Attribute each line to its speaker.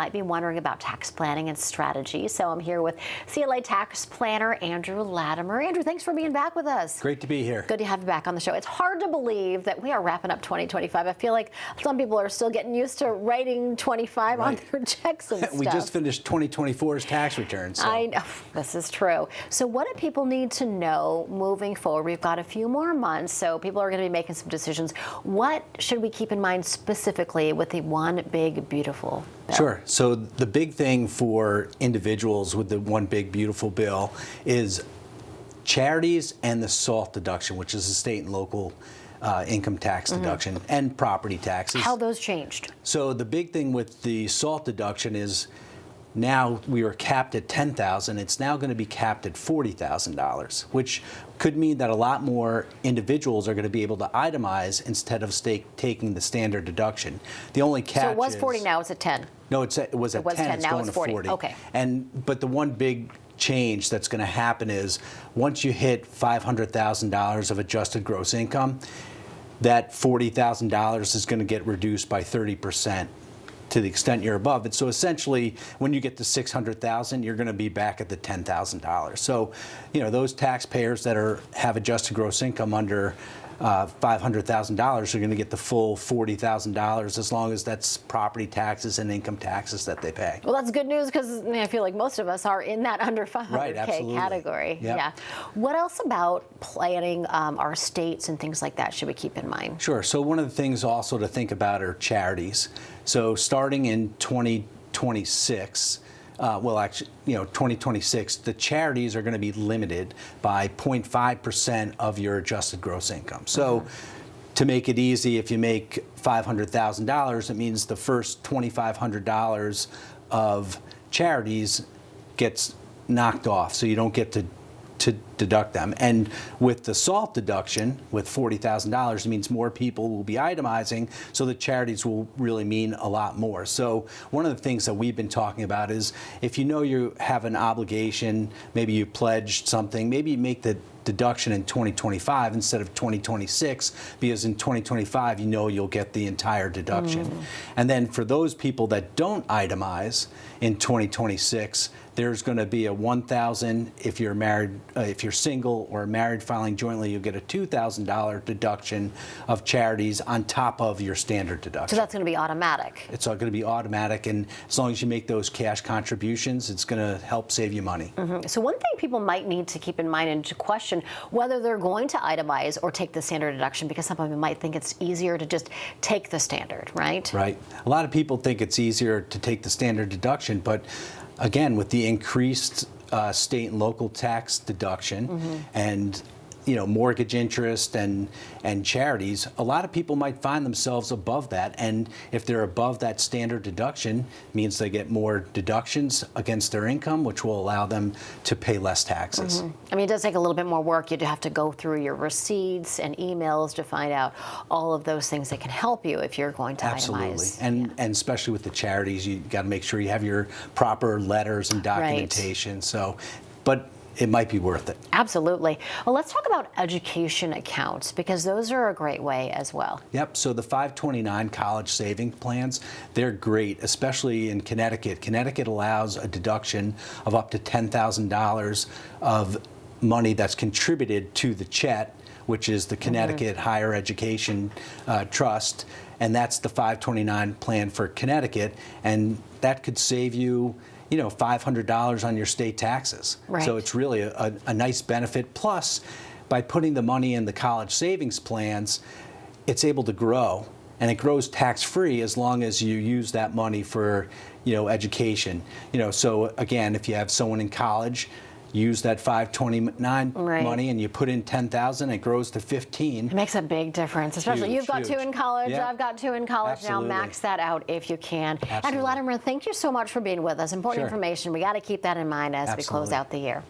Speaker 1: Might be wondering about tax planning and strategy. So I'm here with CLA tax planner Ander Lattimer. Andrew, thanks for being back with us.
Speaker 2: Great to be here.
Speaker 1: Good to have you back on the show. It's hard to believe that we are wrapping up 2025. I feel like some people are still getting used to writing 25 on their checks and stuff.
Speaker 2: We just finished 2024's tax returns. So.
Speaker 1: I know, this is true. So what do people need to know moving forward? We've got a few more months, so people are going to be making some decisions. What should we keep in mind specifically with the One Big Beautiful bill?
Speaker 2: Sure. So the big thing for individuals with the One Big Beautiful bill is charities and the SALT deduction, which is the state and local income tax deduction, and property taxes.
Speaker 1: How those changed?
Speaker 2: So the big thing with the SALT deduction is now we were capped at $10,000. It's now going to be capped at $40,000, which could mean that a lot more individuals are going to be able to itemize instead of taking the standard deduction. The only catch
Speaker 1: So it was 40, now it's at 10.
Speaker 2: No, it was at 10. It's
Speaker 1: now
Speaker 2: going
Speaker 1: it's
Speaker 2: to
Speaker 1: 40.
Speaker 2: 40.
Speaker 1: Okay.
Speaker 2: But the one big change that's going to happen is once you hit $500,000 of adjusted gross income, that $40,000 is going to get reduced by 30%. To the extent you're above it. So essentially, when you get to $600,000, you're going to be back at the $10,000. So, you know, those taxpayers that have adjusted gross income under $500,000 are going to get the full $40,000 as long as that's property taxes and income taxes that they pay.
Speaker 1: Well, that's good news because I feel like most of us are in that under 500K category.
Speaker 2: Yep.
Speaker 1: Yeah. What else about planning our estates and things like that should we keep in mind?
Speaker 2: Sure. So one of the things also to think about are charities. So starting in 2026, well, actually, 2026, the charities are going to be limited by 0.5% of your adjusted gross income. So to make it easy, if you make $500,000, it means the first $2,500 of charities gets knocked off, so you don't get to deduct them. And with the SALT deduction, with $40,000, it means more people will be itemizing, so the charities will really mean a lot more. So one of the things that we've been talking about is if you know you have an obligation, maybe you pledged something, maybe you make the deduction in 2025 instead of 2026, because in 2025 you know you'll get the entire deduction. And then for those people that don't itemize in 2026, there's going to be a $1,000 if you're married, if you're single or married filing jointly, you'll get a $2,000 deduction of charities on top of your standard deduction.
Speaker 1: So that's going to be automatic.
Speaker 2: It's all going to be automatic, and as long as you make those cash contributions, it's going to help save you money.
Speaker 1: So one thing people might need to keep in mind and to question whether they're going to itemize or take the standard deduction, because some people might think it's easier to just take the standard, right?
Speaker 2: Right. A lot of people think it's easier to take the standard deduction, but again, with the increased state and local tax deduction and mortgage interest and charities, a lot of people might find themselves above that, and if they're above that standard deduction, it means they get more deductions against their income, which will allow them to pay less taxes.
Speaker 1: I mean, it does take a little bit more work. You'd have to go through your receipts and emails to find out all of those things that can help you if you're going to itemize.
Speaker 2: And especially with the charities, you got to make sure you have your proper letters and documentation. So, but it might be worth it.
Speaker 1: Absolutely. Well, let's talk about education accounts, because those are a great way as well.
Speaker 2: Yep. So the 529 college saving plans, they're great, especially in Connecticut. Connecticut allows a deduction of up to $10,000 of money that's contributed to the CHET, which is the Connecticut Higher Education Trust, and that's the 529 plan for Connecticut, and that could save you $500 on your state taxes.
Speaker 1: Right.
Speaker 2: So it's really a nice benefit. Plus, by putting the money in the college savings plans, it's able to grow, and it grows tax-free as long as you use that money for, education. So again, if you have someone in college, use that 529 money and you put in 10,000, it grows to 15.
Speaker 1: It makes a big difference, especially
Speaker 2: Huge,
Speaker 1: you've got two in college,
Speaker 2: Yep.
Speaker 1: I've got two in college.
Speaker 2: Absolutely.
Speaker 1: Now max that out if you can.
Speaker 2: Absolutely.
Speaker 1: Ander Lattimer, thank you so much for being with us. Important information. We got to keep that in mind as we close out the year.